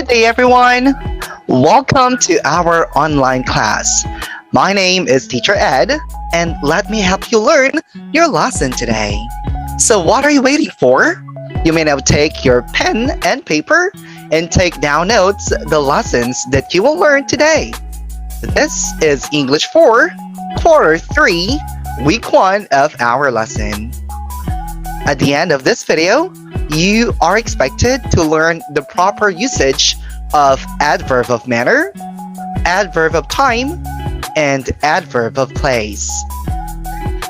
day, everyone. Welcome to our online class. My name is Teacher Ed, and let me help you learn your lesson today. So what are you waiting for? You may now take your pen and paper and take down notes the lessons that you will learn today. This is English 4, Quarter 3, Week 1 of our lesson. At the end of this video, you are expected to learn the proper usage of adverb of manner, adverb of time, and adverb of place.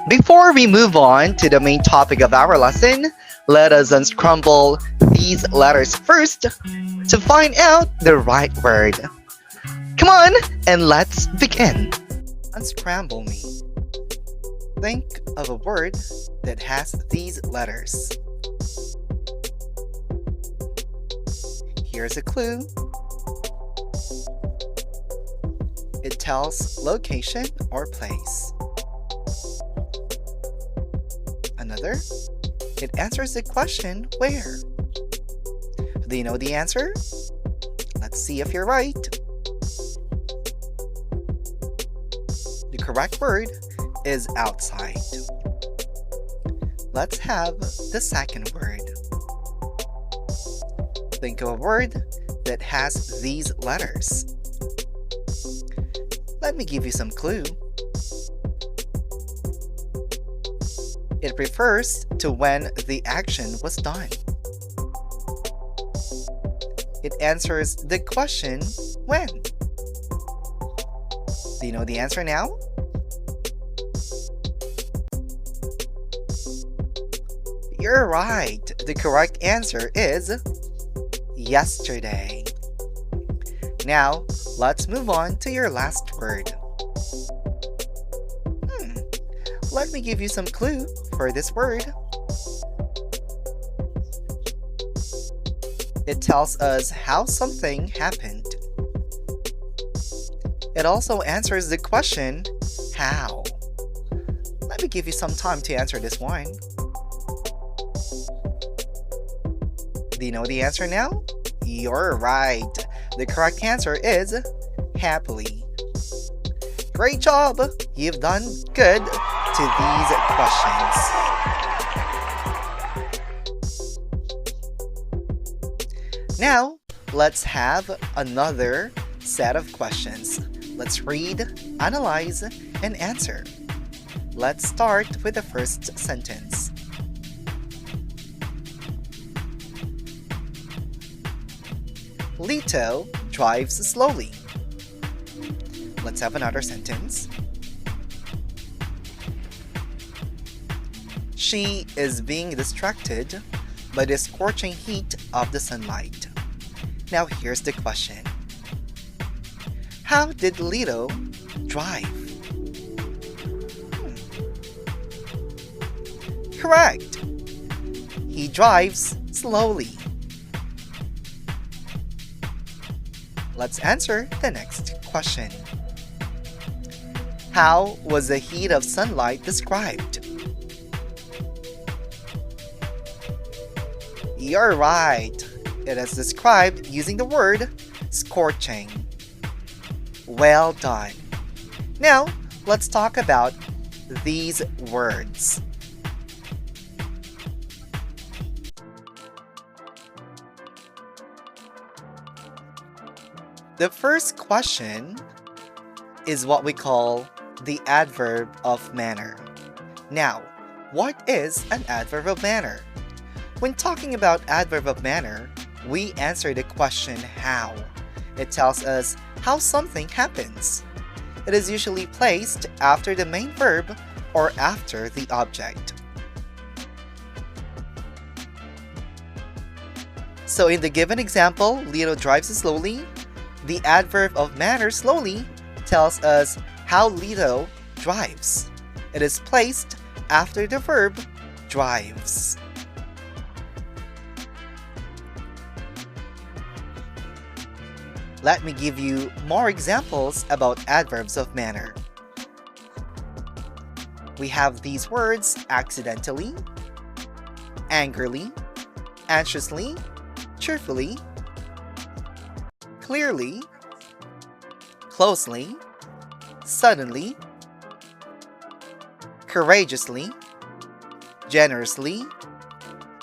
Before we move on to the main topic of our lesson, let us unscramble these letters first to find out the right word. Come on, and let's begin. Unscramble me. Think of a word that has these letters. Here's a clue. It tells location or place. Another, it answers the question where. Do you know the answer? Let's see if you're right. The correct word is outside. Let's have the second word. Think of a word that has these letters. Let me give you some clue. It refers to when the action was done. It answers the question when. Do you know the answer now? You're right. The correct answer is yesterday. Now, let's move on to your last word. Let me give you some clue for this word. It tells us how something happened. It also answers the question, how? Let me give you some time to answer this one. Do you know the answer now? You're right. The correct answer is happily. Great job! You've done good to these questions. Now, let's have another set of questions. Let's read, analyze, and answer. Let's start with the first sentence. Lito drives slowly. Let's have another sentence. She is being distracted by the scorching heat of the sunlight. Now here's the question. How did Lito drive? Correct. He drives slowly. Let's answer the next question. How was the heat of sunlight described? You're right. It is described using the word scorching. Well done. Now, let's talk about these words. The first question is what we call the adverb of manner. Now, what is an adverb of manner? When talking about adverb of manner, we answer the question how. It tells us how something happens. It is usually placed after the main verb or after the object. So in the given example, Lito drives slowly. The adverb of manner slowly tells us how Lito drives. It is placed after the verb drives. Let me give you more examples about adverbs of manner. We have these words accidentally, angrily, anxiously, cheerfully, clearly, closely, suddenly, courageously, generously,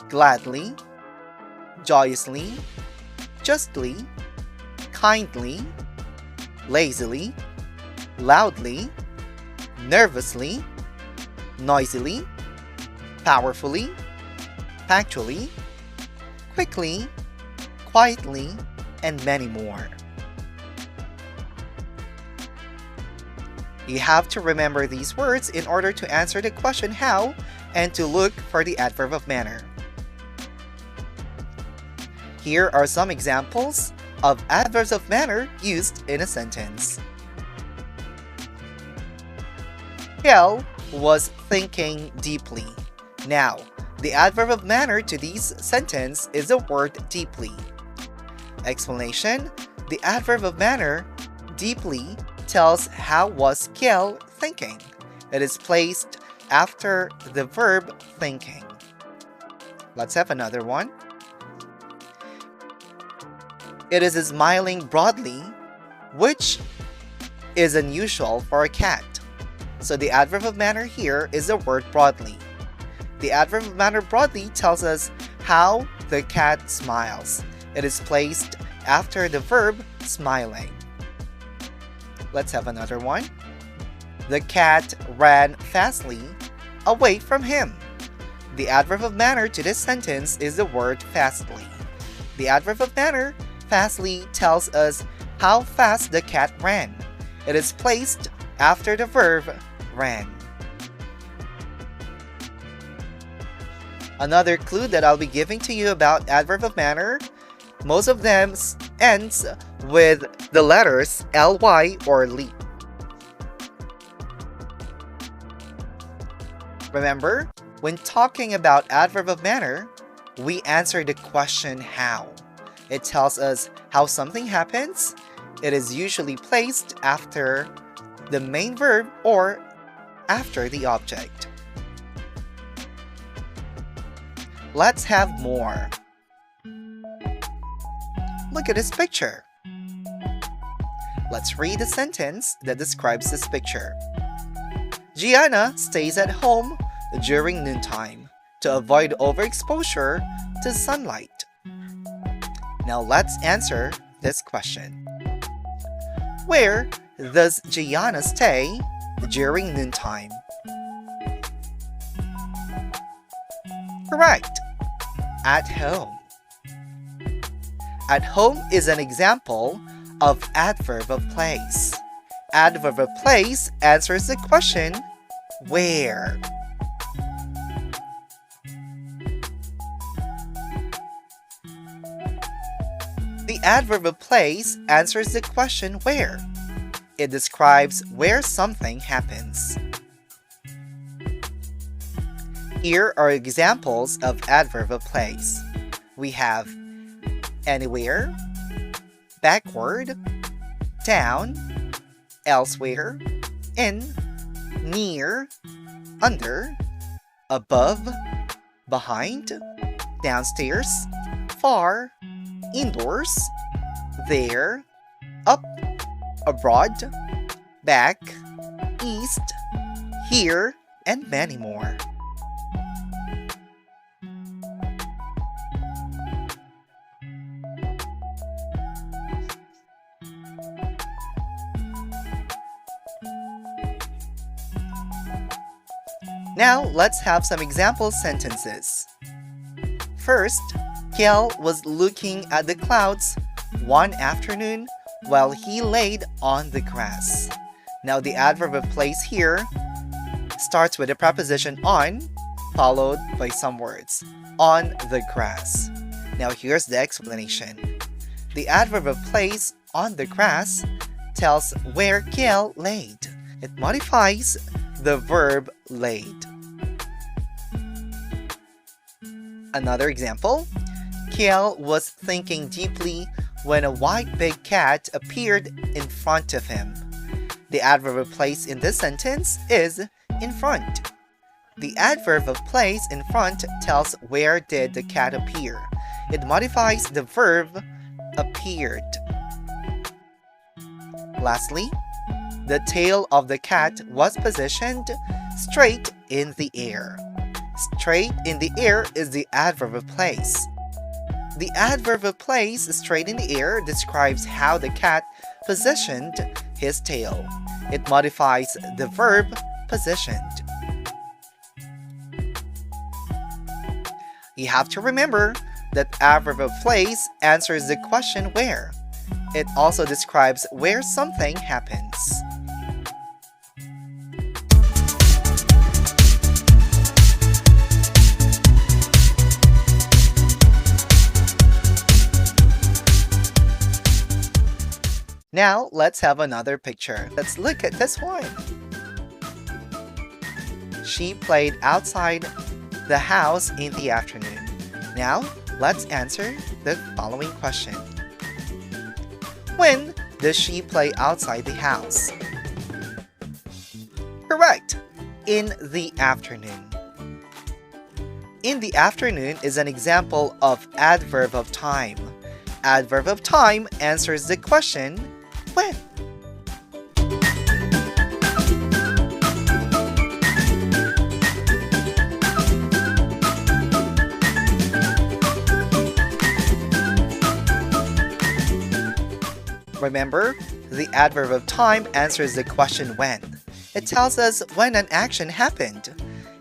gladly, joyously, justly, kindly, lazily, loudly, nervously, noisily, powerfully, punctually, quickly, quietly, and many more. You have to remember these words in order to answer the question how and to look for the adverb of manner. Here are some examples of adverbs of manner used in a sentence. Kel was thinking deeply. Now, the adverb of manner to this sentence is the word deeply. Explanation: the adverb of manner, deeply, tells how was Kel thinking. It is placed after the verb thinking. Let's have another one. It is smiling broadly, which is unusual for a cat. So the adverb of manner here is the word broadly. The adverb of manner broadly tells us how the cat smiles. It is placed after the verb smiling. Let's have another one. The cat ran fastly away from him. The adverb of manner to this sentence is the word fastly. The adverb of manner, fastly, tells us how fast the cat ran. It is placed after the verb ran. Another clue that I'll be giving to you about adverb of manner, most of them ends with the letters ly or ly. Remember, when talking about adverb of manner, we answer the question how. It tells us how something happens. It is usually placed after the main verb or after the object. Let's have more. Look at this picture. Let's read the sentence that describes this picture. Gianna stays at home during noontime to avoid overexposure to sunlight. Now let's answer this question. Where does Gianna stay during noontime? Correct. At home. At home is an example of adverb of place. Adverb of place answers the question, where? The adverb of place answers the question where. It describes where something happens. Here are examples of adverb of place. We have anywhere, backward, down, elsewhere, in, near, under, above, behind, downstairs, far, indoors, there, up, abroad, back, east, here, and many more. Now, let's have some example sentences. First, Kel was looking at the clouds one afternoon while he laid on the grass. Now, the adverb of place here starts with the preposition on, followed by some words. On the grass. Now, here's the explanation. The adverb of place, on the grass, tells where Kel laid. It modifies the verb laid. Another example. Kel was thinking deeply when a white big cat appeared in front of him. The adverb of place in this sentence is in front. The adverb of place in front tells where did the cat appear. It modifies the verb appeared. Lastly, the tail of the cat was positioned straight in the air. Straight in the air is the adverb of place. The adverb of place, straight in the air, describes how the cat positioned his tail. It modifies the verb positioned. You have to remember that adverb of place answers the question where. It also describes where something happens. Now, let's have another picture. Let's look at this one. She played outside the house in the afternoon. Now, let's answer the following question. When does she play outside the house? Correct! In the afternoon. In the afternoon is an example of adverb of time. Adverb of time answers the question when. Remember, the adverb of time answers the question when. It tells us when an action happened.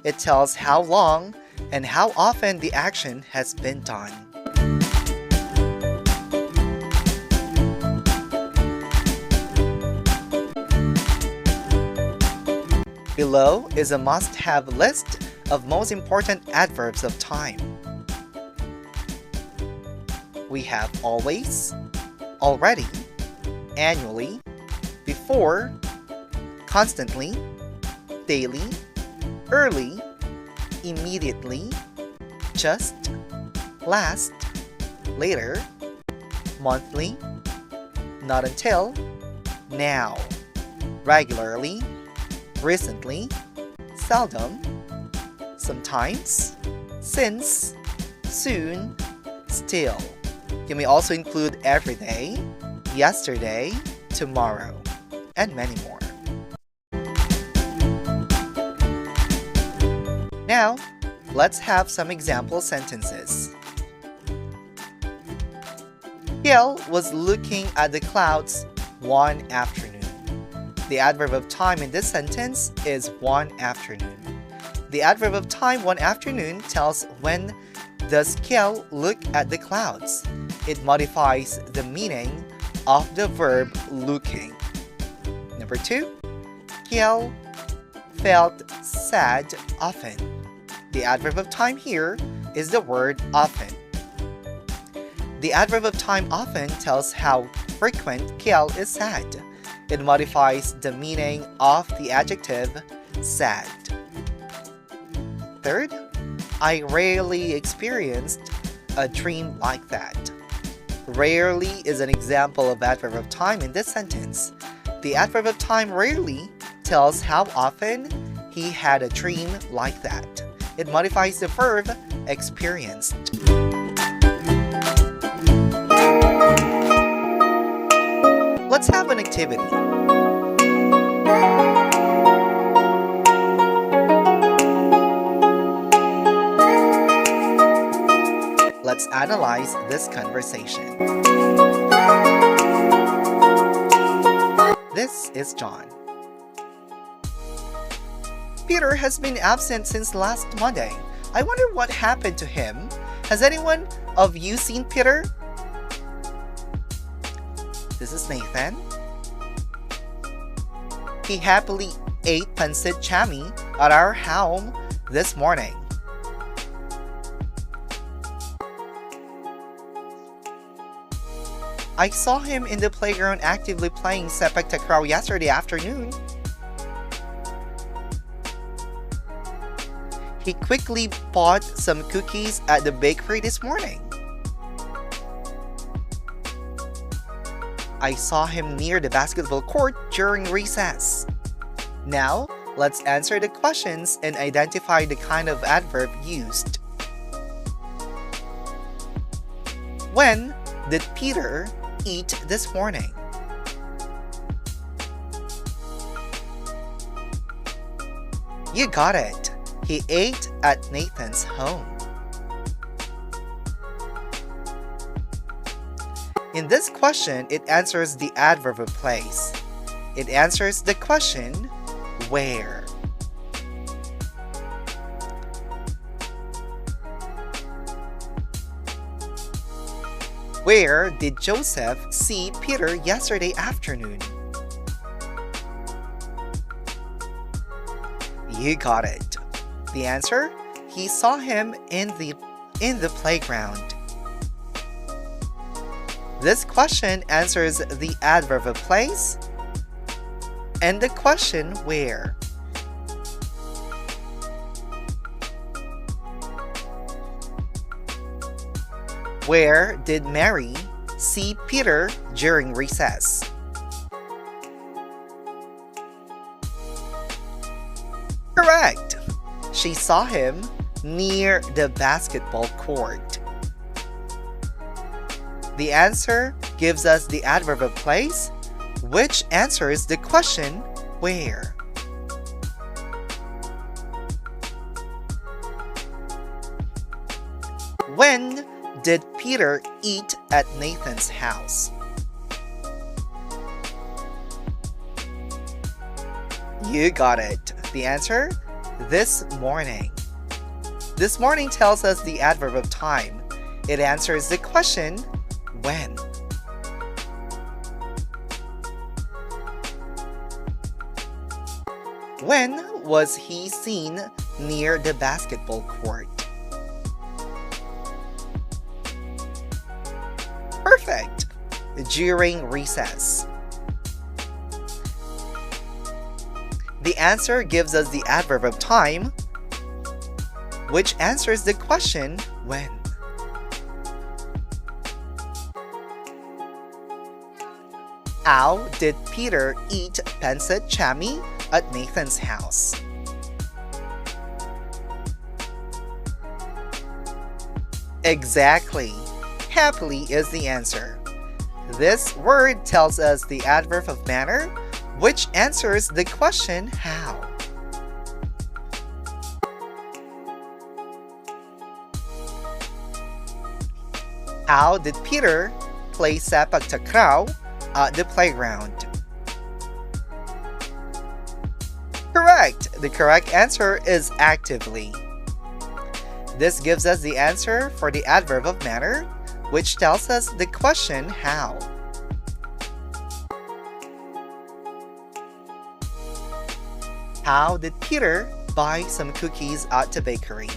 It tells how long and how often the action has been done. Below is a must-have list of most important adverbs of time. We have always, already, annually, before, constantly, daily, early, immediately, just, last, later, monthly, not until, now, regularly, recently, seldom, sometimes, since, soon, still. You may also include every day, yesterday, tomorrow, and many more. Now, let's have some example sentences. Kiel was looking at the clouds one afternoon. The adverb of time in this sentence is one afternoon. The adverb of time one afternoon tells when does Kiel look at the clouds. It modifies the meaning of the verb looking. Number 2, Kiel felt sad often. The adverb of time here is the word often. The adverb of time often tells how frequent Kiel is sad. It modifies the meaning of the adjective sad. Third, I rarely experienced a dream like that. Rarely is an example of adverb of time in this sentence. The adverb of time rarely tells how often he had a dream like that. It modifies the verb experienced. Let's have an activity. Let's analyze this conversation. This is John. Peter has been absent since last Monday. I wonder what happened to him. Has anyone of you seen Peter? This is Nathan. He happily ate pancit chami at our home this morning. I saw him in the playground actively playing sepak takraw yesterday afternoon. He quickly bought some cookies at the bakery this morning. I saw him near the basketball court during recess. Now, let's answer the questions and identify the kind of adverb used. When did Peter eat this morning? You got it. He ate at Nathan's home. In this question, it answers the adverb of place. It answers the question, where? Where did Joseph see Peter yesterday afternoon? You got it. The answer, he saw him in the playground. This question answers the adverb of place and the question where. Where did Mary see Peter during recess? Correct! She saw him near the basketball court. The answer gives us the adverb of place, which answers the question, where? When did Peter eat at Nathan's house? You got it. The answer, this morning. This morning tells us the adverb of time. It answers the question, when? When was he seen near the basketball court? Perfect! During recess. The answer gives us the adverb of time, which answers the question, when. How did Peter eat pancit chami at Nathan's house? Exactly. Happily is the answer. This word tells us the adverb of manner, which answers the question, how. How did Peter play sepak takraw at the playground? Correct! The correct answer is actively. This gives us the answer for the adverb of manner, which tells us the question, how. How did Peter buy some cookies at the bakery?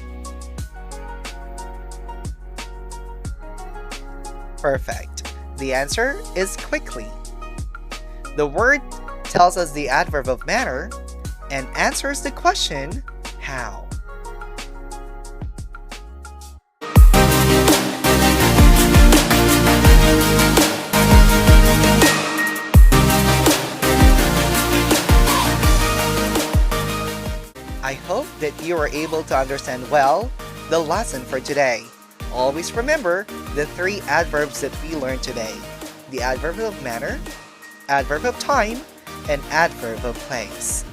Perfect. The answer is quickly. The word tells us the adverb of manner and answers the question, how. I hope that you are able to understand well the lesson for today. Always remember the three adverbs that we learned today: the adverb of manner, adverb of time, and adverb of place.